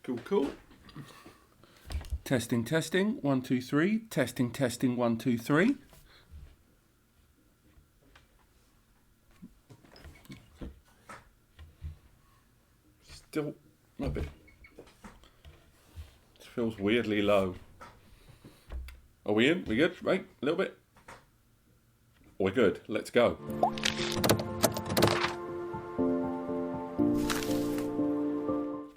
Cool, cool. Testing, testing, 1, 2, 3. Testing, testing, 1, 2, 3. Still a bit. It feels weirdly low. Are we in? We good? Right? A little bit? We're good. Let's go.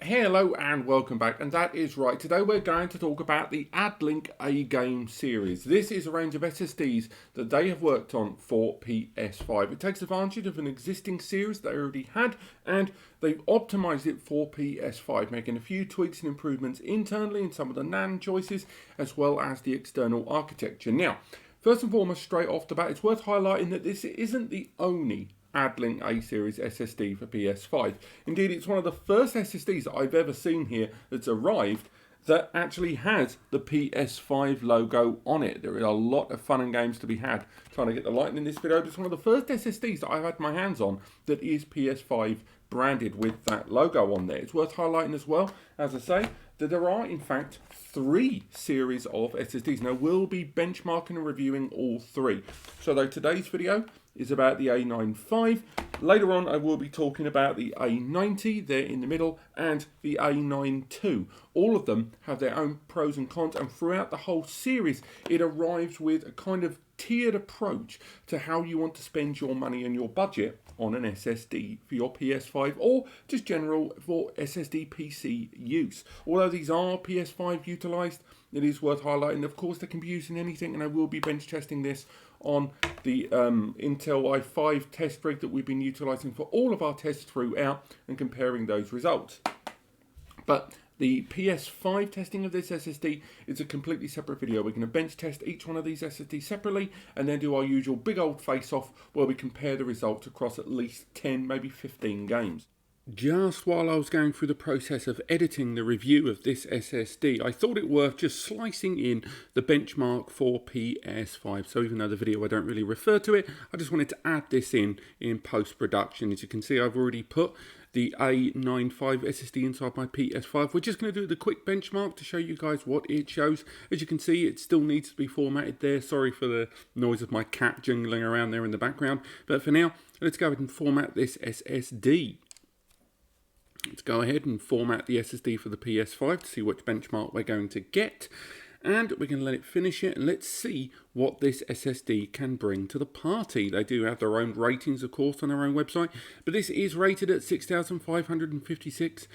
Hello and welcome back, and that is right. Today we're going to talk about the Addlink A Game series. This is a range of SSDs that they have worked on for PS5. It takes advantage of an existing series they already had, and they've optimized it for PS5, making a few tweaks and improvements internally in some of the NAND choices, as well as the external architecture. Now, first and foremost, straight off the bat, it's worth highlighting that this isn't the only Addlink A series SSD for PS5. Indeed, it's one of the first SSDs that I've ever seen here that's arrived that actually has the PS5 logo on it. There is a lot of fun and games to be had trying to get the lighting in this video. It's one of the first SSDs that I've had my hands on that is PS5 branded with that logo on there. It's worth highlighting as well, as I say, that there are in fact 3 series of SSDs. Now we'll be benchmarking and reviewing all 3. So though today's video is about the A95, later on I will be talking about the A90 there in the middle and the A92. All of them have their own pros and cons, and throughout the whole series it arrives with a kind of tiered approach to how you want to spend your money and your budget on an SSD for your PS5 or just general for SSD PC use. Although these are PS5 utilized, it is worth highlighting, of course, they can be used in anything, and I will be bench testing this on the Intel i5 test rig that we've been utilizing for all of our tests throughout and comparing those results. But the PS5 testing of this SSD is a completely separate video. We're going to bench test each one of these SSDs separately and then do our usual big old face-off where we compare the results across at least 10, maybe 15 games. Just while I was going through the process of editing the review of this SSD, I thought it worth just slicing in the benchmark for PS5. So even though the video I don't really refer to it, I just wanted to add this in post-production. As you can see, I've already put the A95 SSD inside my PS5. We're just going to do the quick benchmark to show you guys what it shows. As you can see, it still needs to be formatted there. Sorry for the noise of my cat jingling around there in the background. But for now, let's go ahead and format this SSD. Let's go ahead and format the SSD for the PS5 to see which benchmark we're going to get. And we're going to let it finish it, and let's see what this SSD can bring to the party. They do have their own ratings, of course, on their own website, but this is rated at 6,556.98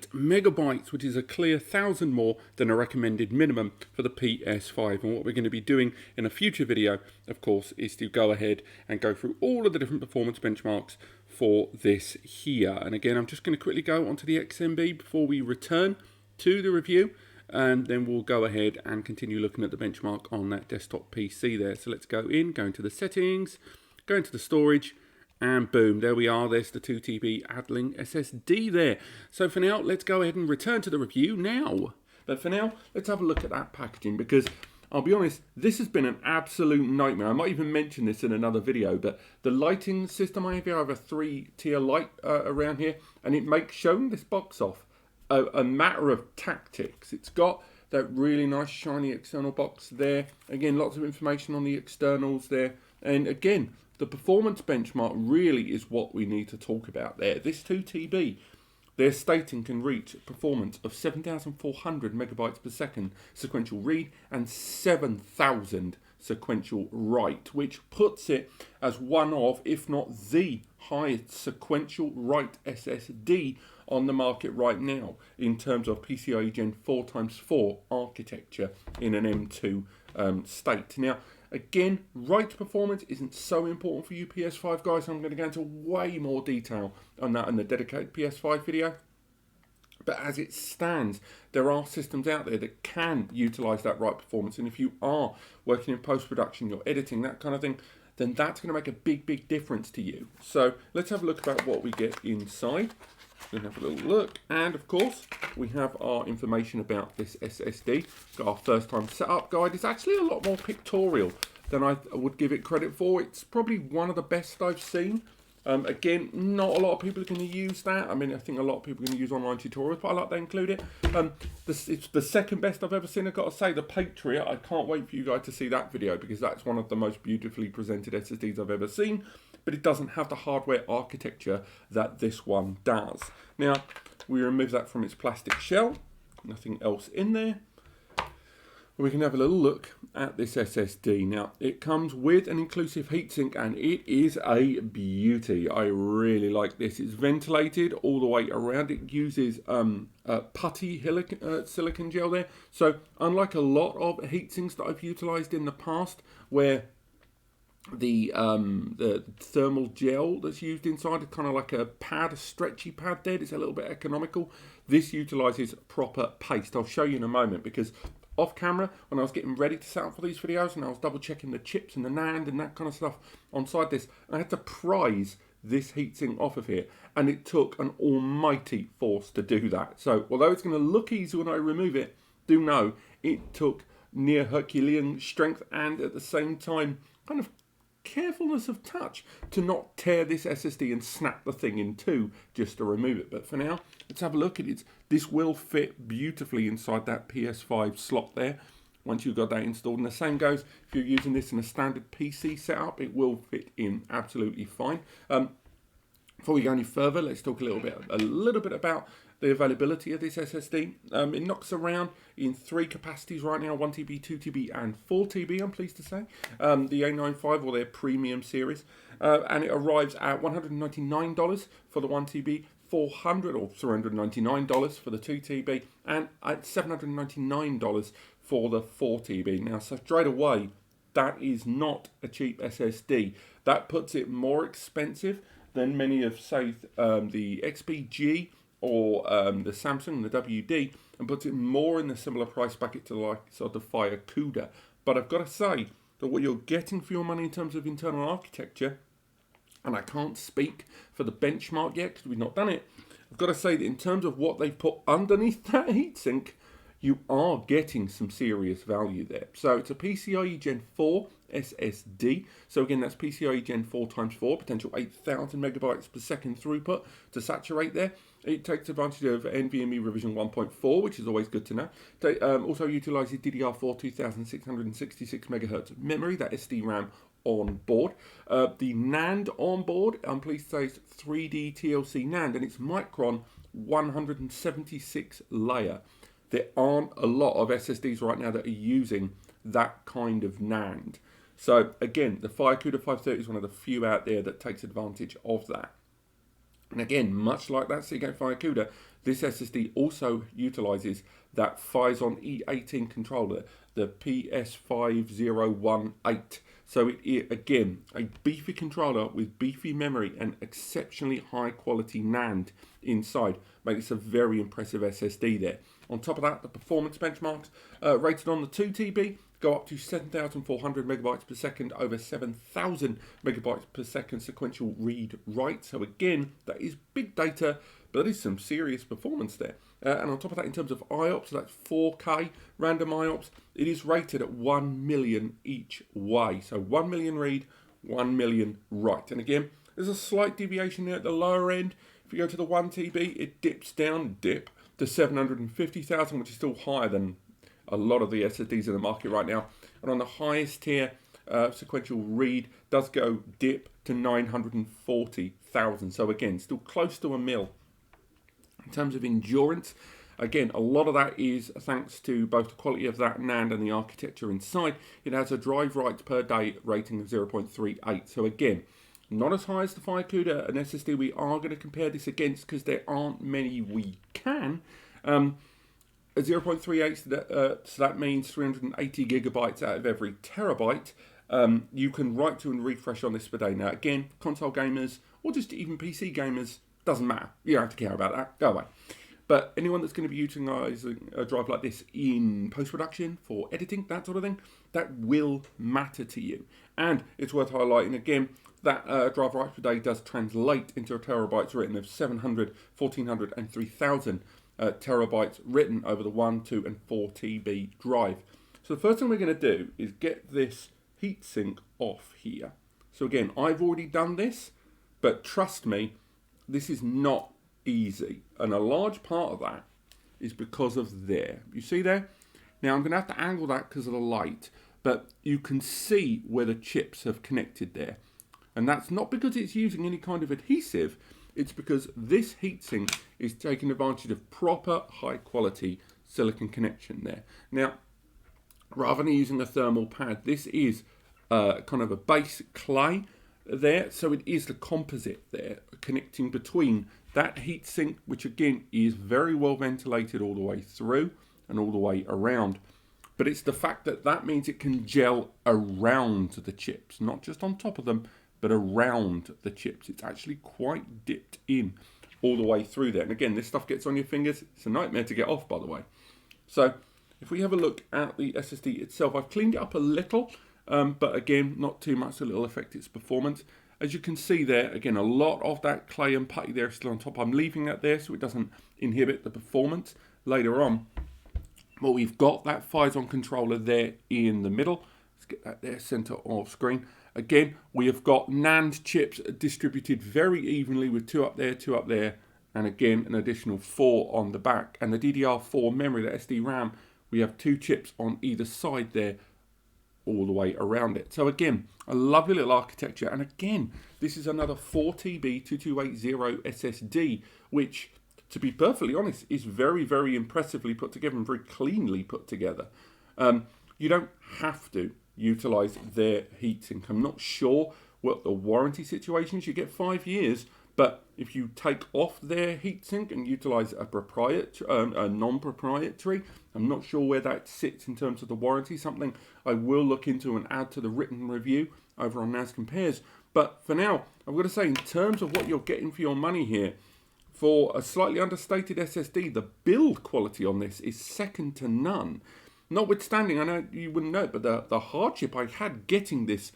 megabytes, which is a clear 1,000 more than a recommended minimum for the PS5. And what we're going to be doing in a future video, of course, is to go ahead and go through all of the different performance benchmarks for this here. And again, I'm just going to quickly go onto the XMB before we return to the review, and then we'll go ahead and continue looking at the benchmark on that desktop PC there. So let's go into the settings, go into the storage, and boom, there we are. There's the 2 TB Addlink SSD there. So for now, let's go ahead and return to the review now. But for now, let's have a look at that packaging, because I'll be honest, this has been an absolute nightmare. I might even mention this in another video, but the lighting system I have here, I have a 3-tier light around here, and it makes showing this box off a matter of tactics. It's got that really nice shiny external box there. Again, lots of information on the externals there. And again, the performance benchmark really is what we need to talk about there. This 2 TB, they're stating can reach performance of 7,400 megabytes per second sequential read and 7,000 sequential write, which puts it as one of, if not the highest sequential write SSD on the market right now in terms of PCIe Gen 4x4 architecture in an M2 state. Now, again, write performance isn't so important for you PS5 guys. I'm going to go into way more detail on that in the dedicated PS5 video. But as it stands, there are systems out there that can utilize that write performance. And if you are working in post-production, you're editing, that kind of thing, then that's going to make a big difference to you. So let's have a look about what we get inside. We're going to have a little look. And of course, we have our information about this SSD. Got our first time setup guide. It's actually a lot more pictorial than I would give it credit for. It's probably one of the best I've seen Again, not a lot of people are going to use that. I mean, I think a lot of people are going to use online tutorials, but I like to include it. It's the second best I've ever seen. I've got to say, the Patriot, I can't wait for you guys to see that video, because that's one of the most beautifully presented SSDs I've ever seen, but it doesn't have the hardware architecture that this one does. Now, we remove that from its plastic shell, nothing else in there. We can have a little look at this SSD. Now, it comes with an inclusive heatsink, and it is a beauty. I really like this. It's ventilated all the way around. It uses putty silicon gel there. So, unlike a lot of heatsinks that I've utilized in the past, where the thermal gel that's used inside is kind of like a pad, a stretchy pad there. It's a little bit economical. This utilizes proper paste. I'll show you in a moment, because off camera, when I was getting ready to set up for these videos, and I was double checking the chips and the NAND and that kind of stuff onside this, I had to prise this heatsink off of here, and it took an almighty force to do that. So although it's going to look easy when I remove it, do know it took near Herculean strength and at the same time kind of carefulness of touch to not tear this SSD and snap the thing in two just to remove it. But for now, let's have a look at it. This will fit beautifully inside that PS5 slot there once you've got that installed. And the same goes if you're using this in a standard PC setup, it will fit in absolutely fine. Before we go any further, let's talk a little bit about the availability of this SSD. It knocks around in 3 capacities right now: 1TB, 2TB, and 4TB. I'm pleased to say the A95 or their premium series, and it arrives at $199 for the 1TB, $400 or $399 for the 2TB, and at $799 for the 4TB. Now, so straight away, that is not a cheap SSD. That puts it more expensive than many of, say, the XPG or the Samsung, the WD, and puts it more in the similar price bracket to the likes of the Fire CUDA. But I've got to say that what you're getting for your money in terms of internal architecture, and I can't speak for the benchmark yet because we've not done it, I've got to say that in terms of what they've put underneath that heatsink, you are getting some serious value there. So it's a PCIe Gen 4 SSD. So again, that's PCIe Gen 4 times 4, potential 8,000 megabytes per second throughput to saturate there. It takes advantage of NVMe revision 1.4, which is always good to know. It also utilizes DDR4 2666 megahertz memory, that is SD-RAM on board. The NAND on board, I'm pleased to say, is 3D TLC NAND, and it's Micron 176 layer. There aren't a lot of SSDs right now that are using that kind of NAND. So again, the Fire CUDA 530 is one of the few out there that takes advantage of that. And again, much like that Seagate Fire CUDA, this SSD also utilizes that Phison E18 controller, the PS5018. So it is, again, a beefy controller with beefy memory and exceptionally high quality NAND inside. Makes a very impressive SSD there. On top of that, the performance benchmarks rated on the 2TB go up to 7,400 megabytes per second over 7,000 megabytes per second sequential read-write. So again, that is big data, but that is some serious performance there. And on top of that, in terms of IOPS, so that's 4K random IOPS, it is rated at 1 million each way. So 1 million read, 1 million write. And again, there's a slight deviation there at the lower end. If you go to the 1TB, it dips down, to 750,000, which is still higher than a lot of the SSDs in the market right now. And on the highest tier, sequential read does go dip to 940,000. So again, still close to a mil. In terms of endurance, again, a lot of that is thanks to both the quality of that NAND and the architecture inside. It has a drive writes per day rating of 0.38. So again, not as high as the Fire CUDA, an SSD we are going to compare this against because there aren't many we can. A 0.38, so that means 380 gigabytes out of every terabyte. You can write to and refresh on this per day. Now again, console gamers or just even PC gamers, doesn't matter. You don't have to care about that. Go away. But anyone that's going to be utilising a drive like this in post-production for editing, that sort of thing, that will matter to you. And it's worth highlighting again, that drive write per day does translate into a terabytes written of 700, 1400 and 3000 terabytes written over the 1, 2 and 4 TB drive. So the first thing we're going to do is get this heatsink off here. So again, I've already done this. But trust me, this is not easy. And a large part of that is because of there. You see there? Now I'm going to have to angle that because of the light. But you can see where the chips have connected there. And that's not because it's using any kind of adhesive. It's because this heatsink is taking advantage of proper high quality silicon connection there. Now, rather than using a thermal pad, this is kind of a base clay there. So it is the composite there connecting between that heatsink, which again is very well ventilated all the way through and all the way around. But it's the fact that that means it can gel around the chips, not just on top of them, but around the chips. It's actually quite dipped in all the way through there. And again, this stuff gets on your fingers. It's a nightmare to get off, by the way. So if we have a look at the SSD itself, I've cleaned it up a little, but again, not too much, so it'll affect its performance. As you can see there, again, a lot of that clay and putty there is still on top. I'm leaving that there so it doesn't inhibit the performance later on. But we've got that Phison controller there in the middle. Let's get that there, center of screen. Again, we have got NAND chips distributed very evenly with 2 up there, and again, an additional 4 on the back. And the DDR4 memory, the SD RAM, we have 2 chips on either side there, all the way around it. So again, a lovely little architecture. And again, this is another 4TB 2280 SSD, which, to be perfectly honest, is very, very impressively put together and very cleanly put together. You don't have to utilize their heatsink. I'm not sure what the warranty situation is. You get 5 years, but if you take off their heatsink and utilize a non-proprietary, I'm not sure where that sits in terms of the warranty. Something I will look into and add to the written review over on NAS Compares. But for now, I've got to say, in terms of what you're getting for your money here, for a slightly understated SSD, the build quality on this is second to none. Notwithstanding, I know you wouldn't know it, but the hardship I had getting this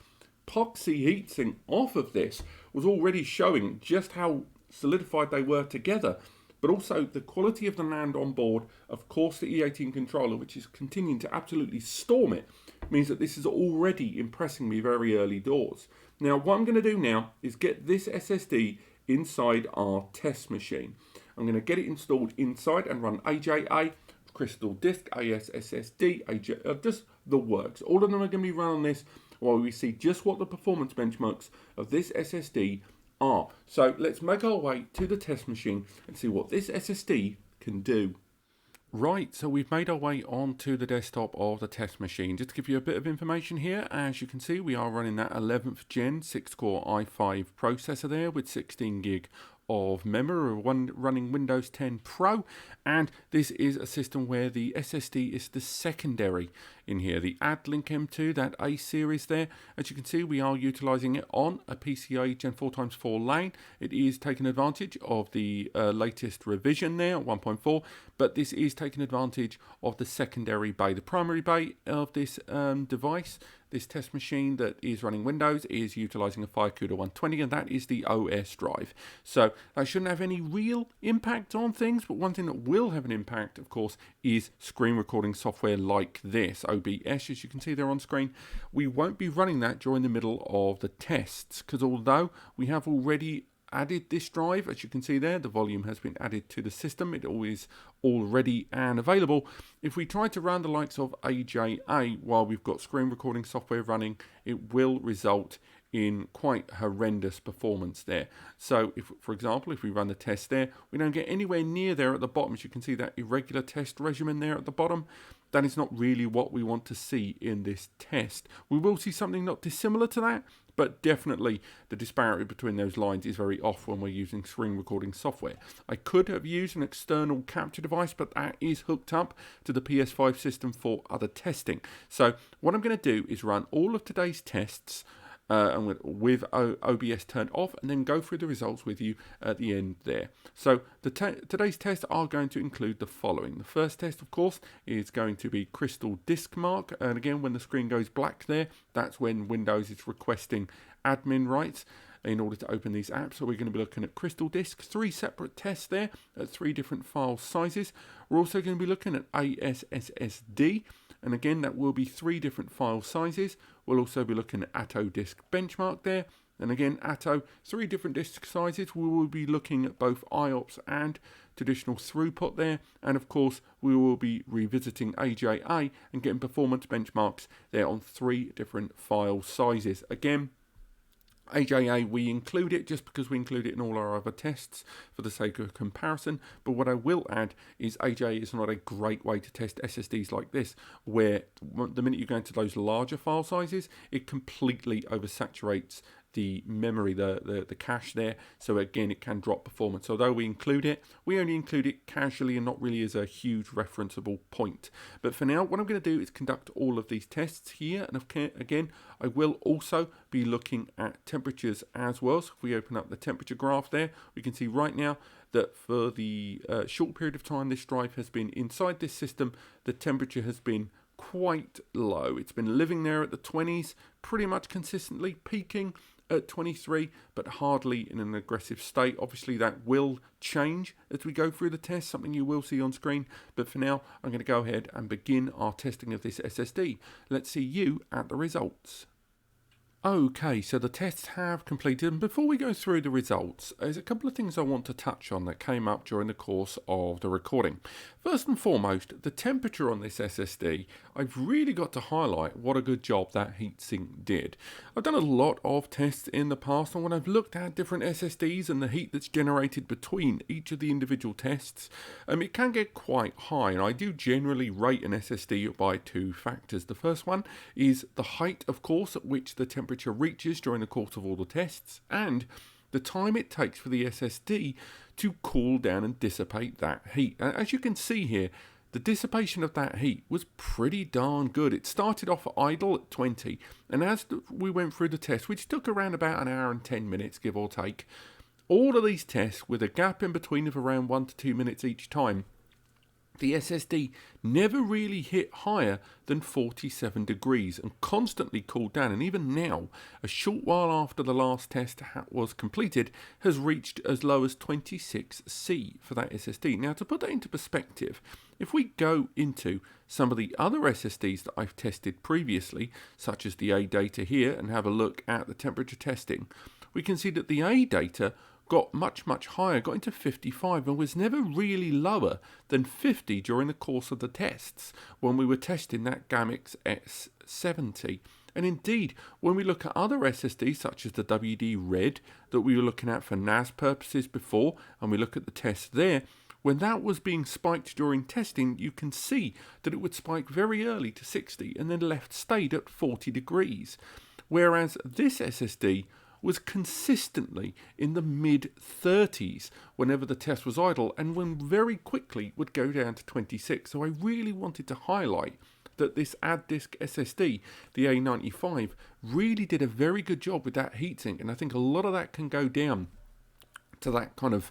epoxy heatsink off of this was already showing just how solidified they were together. But also the quality of the NAND on board, of course the E18 controller, which is continuing to absolutely storm it, means that this is already impressing me very early doors. Now what I'm going to do now is get this SSD inside our test machine. I'm going to get it installed inside and run AJA, Crystal Disk, AS SSD, AJ, just the works. All of them are going to be run on this while we see just what the performance benchmarks of this SSD are. So let's make our way to the test machine and see what this SSD can do. Right, so we've made our way onto the desktop of the test machine. Just to give you a bit of information here, as you can see, we are running that 11th gen 6-core i5 processor there with 16 gig of memory, running Windows 10 Pro, and this is a system where the SSD is the secondary in here, the Addlink M2, that A series there. As you can see, we are utilizing it on a PCIe Gen 4x4 lane. It is taking advantage of the latest revision there, 1.4, but this is taking advantage of the secondary bay. The primary bay of this device, this test machine that is running Windows, is utilizing a 5CUDA 120, and that is the OS drive. So that shouldn't have any real impact on things, but one thing that will have an impact, of course, is screen recording software like this, OBS, as you can see there on screen. We won't be running that during the middle of the tests, because although we have already added this drive, as you can see there, the volume has been added to the system. It is already and available. If we try to run the likes of AJA while we've got screen recording software running, it will result in quite horrendous performance there. So if, for example, if we run the test there, we don't get anywhere near there at the bottom. As you can see, that irregular test regimen there at the bottom, that is not really what we want to see in this test. We will see something not dissimilar to that, but definitely the disparity between those lines is very off when we're using screen recording software. I could have used an external capture device, but that is hooked up to the PS5 system for other testing. So what I'm going to do is run all of today's tests and with OBS turned off, and then go through the results with you at the end there. So today's tests are going to include the following. The first test, of course, is going to be Crystal Disk Mark, and again, when the screen goes black there, that's when Windows is requesting admin rights in order to open these apps. So we're going to be looking at Crystal Disk, 3 separate tests there at 3 different file sizes. We're also going to be looking at AS SSD, and again, that will be 3 different file sizes. We'll also be looking at Atto Disk Benchmark there, And again, Atto, 3 different disk sizes. We will be looking at both IOPS and traditional throughput there. And of course, we will be revisiting AJA and getting performance benchmarks there on 3 different file sizes. Again, AJA, we include it just because we include it in all our other tests for the sake of comparison. But what I will add is AJA is not a great way to test SSDs like this, where the minute you go into those larger file sizes, it completely oversaturates the memory, the cache there. So again, it can drop performance. Although we include it, we only include it casually and not really as a huge referenceable point. But for now, what I'm going to do is conduct all of these tests here. And again, I will also be looking at temperatures as well. So if we open up the temperature graph there, we can see right now that for the short period of time this drive has been inside this system, the temperature has been quite low. It's been living there at the 20s pretty much consistently, peaking at 23, but hardly in an aggressive state. Obviously that will change as we go through the test, something you will see on screen, but for now I'm going to go ahead and begin our testing of this SSD. Let's see you at the results. Okay, so the tests have completed, and before we go through the results, there's a couple of things I want to touch on that came up during the course of the recording. First and foremost, the temperature on this SSD, I've really got to highlight what a good job that heatsink did. I've done a lot of tests in the past, and when I've looked at different SSDs and the heat that's generated between each of the individual tests, it can get quite high, and I do generally rate an SSD by 2 factors. The first one is the height, of course, at which the temperature reaches during the course of all the tests, and the time it takes for the SSD to cool down and dissipate that heat. As you can see here, the dissipation of that heat was pretty darn good. It started off idle at 20, and as we went through the test, which took around about an hour and 10 minutes, give or take, all of these tests with a gap in between of around 1 to 2 minutes each time, the SSD never really hit higher than 47 degrees and constantly cooled down. And even now, a short while after the last test was completed, has reached as low as 26C for that SSD. Now, to put that into perspective, if we go into some of the other SSDs that I've tested previously, such as the A data here, and have a look at the temperature testing, we can see that the A data got much higher, got into 55, and was never really lower than 50 during the course of the tests when we were testing that Gamix S70. And indeed, when we look at other SSDs such as the WD Red that we were looking at for NAS purposes before, and we look at the tests there, when that was being spiked during testing, you can see that it would spike very early to 60 and then stayed at 40 degrees. Whereas this SSD was consistently in the mid-30s whenever the test was idle, and when very quickly would go down to 26. So I really wanted to highlight that this AddDisk SSD, the A95, really did a very good job with that heatsink, and I think a lot of that can go down to that kind of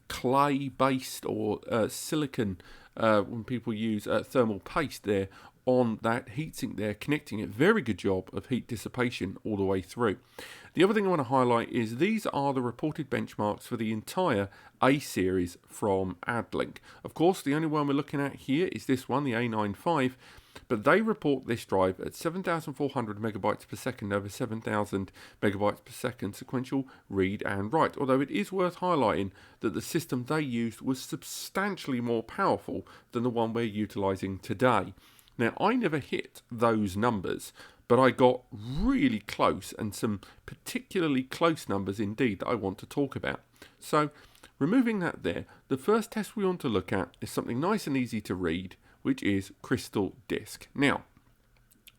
clay-based or silicon, when people use thermal paste there on that heatsink there, connecting it. Very good job of heat dissipation all the way through. The other thing I want to highlight is these are the reported benchmarks for the entire A series from Addlink. Of course, the only one we're looking at here is this one, the A95, but they report this drive at 7,400 megabytes per second over 7,000 megabytes per second sequential read and write. Although it is worth highlighting that the system they used was substantially more powerful than the one we're utilizing today. Now, I never hit those numbers, but I got really close, and some particularly close numbers indeed that I want to talk about. So, removing that there, the first test we want to look at is something nice and easy to read, which is Crystal Disk. Now,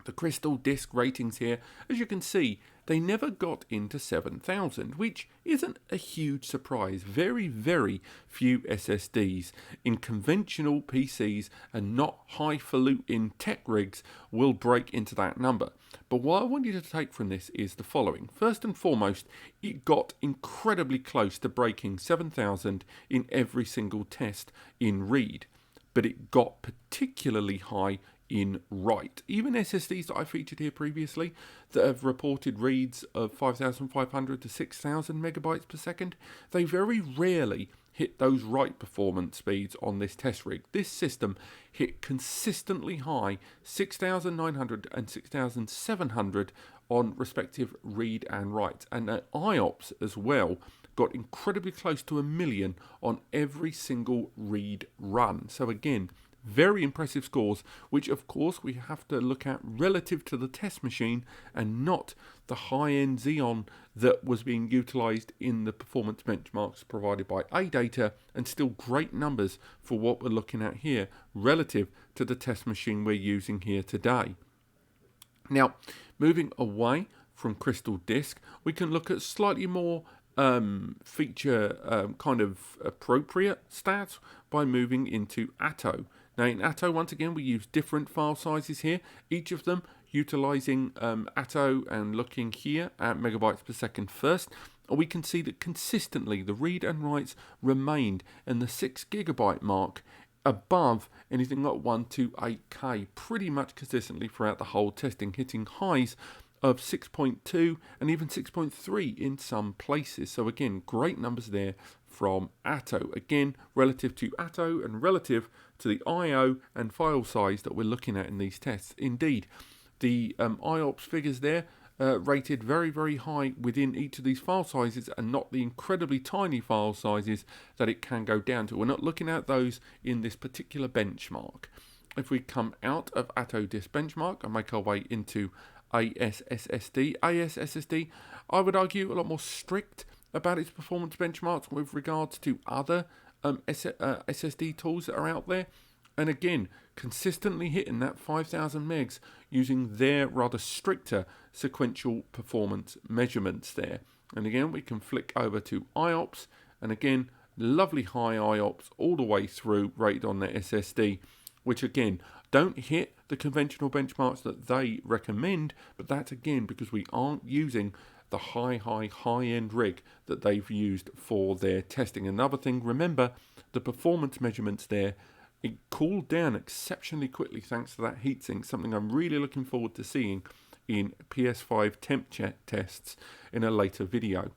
the Crystal Disk ratings here, as you can see, they never got into 7,000, which isn't a huge surprise. Very few SSDs in conventional PCs and not highfalutin tech rigs will break into that number. But what I want you to take from this is the following. First and foremost, it got incredibly close to breaking 7,000 in every single test in read, but it got particularly high in write. Even SSDs that I featured here previously that have reported reads of 5,500 to 6,000 megabytes per second, they very rarely hit those right performance speeds on this test rig. This system hit consistently high 6,900 and 6,700 on respective read and write, and IOPS as well got incredibly close to 1 million on every single read run. So again, very impressive scores, which of course we have to look at relative to the test machine and not the high-end Xeon that was being utilized in the performance benchmarks provided by AData, and still great numbers for what we're looking at here relative to the test machine we're using here today. Now, moving away from Crystal Disk, we can look at slightly more feature kind of appropriate stats by moving into Atto. Now in Atto, once again, we use different file sizes here, each of them utilizing Atto and looking here at megabytes per second first. We can see that consistently the read and writes remained in the 6 gigabyte mark, above anything like 128K, pretty much consistently throughout the whole testing, hitting highs of 6.2 and even 6.3 in some places. So again, great numbers there from Atto. Again, relative to Atto and relative to the I/O and file size that we're looking at in these tests. Indeed, the IOPS figures there rated very, very high within each of these file sizes, and not the incredibly tiny file sizes that it can go down to. We're not looking at those in this particular benchmark. If we come out of Atto Disk benchmark and make our way into ASSSD, I would argue a lot more strict about its performance benchmarks with regards to other SSD tools that are out there. And again, consistently hitting that 5,000 megs using their rather stricter sequential performance measurements there. And again, we can flick over to IOPS, and again, lovely high IOPS all the way through rated on the SSD, which again, don't hit the conventional benchmarks that they recommend, but that's again because we aren't using the high-end rig that they've used for their testing. Another thing, remember, the performance measurements there, it cooled down exceptionally quickly thanks to that heatsink, something I'm really looking forward to seeing in PS5 temp tests in a later video.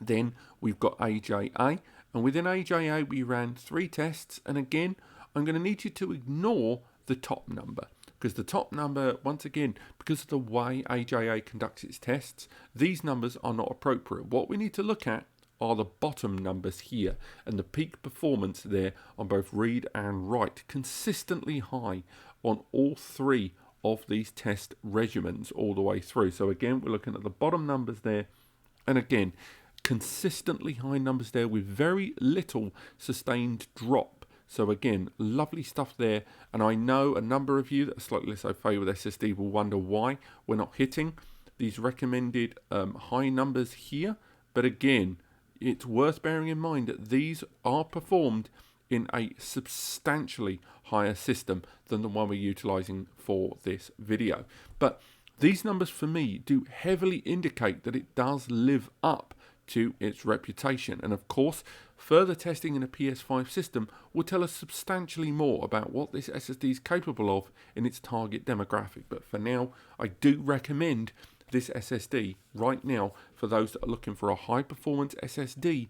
Then we've got AJA, and within AJA we ran 3 tests, and again, I'm going to need you to ignore the top number, because the top number, once again, because of the way AJA conducts its tests, these numbers are not appropriate. What we need to look at are the bottom numbers here, and the peak performance there on both read and write, consistently high on all 3 of these test regimens all the way through. So again, we're looking at the bottom numbers there, and again, consistently high numbers there with very little sustained drop. So again, lovely stuff there, and I know a number of you that are slightly less au fait with SSD will wonder why we're not hitting these recommended high numbers here, but again, it's worth bearing in mind that these are performed in a substantially higher system than the one we're utilizing for this video. But these numbers for me do heavily indicate that it does live up to its reputation, and of course further testing in a PS5 system will tell us substantially more about what this SSD is capable of in its target demographic. But for now, I do recommend this SSD right now for those that are looking for a high performance SSD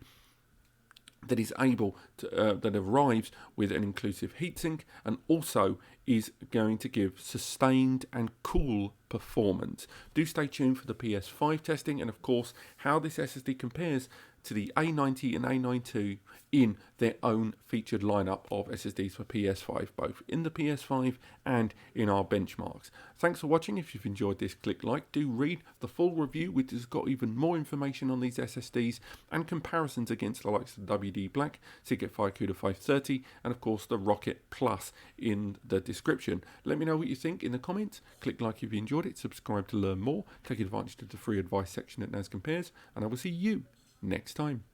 that is able to that arrives with an inclusive heatsink and also is going to give sustained and cool performance. Do stay tuned for the PS5 testing and of course how this SSD compares to the A90 and A92 in their own featured lineup of SSDs for PS5, both in the PS5 and in our benchmarks. Thanks for watching. If you've enjoyed this, click like. Do read the full review, which has got even more information on these SSDs and comparisons against the likes of WD Black, Seagate FireCuda 530, and of course the Rocket Plus in the description. Let me know what you think in the comments. Click like if you enjoyed it, subscribe to learn more, take advantage of the free advice section at NAS Compares, and I will see you next time.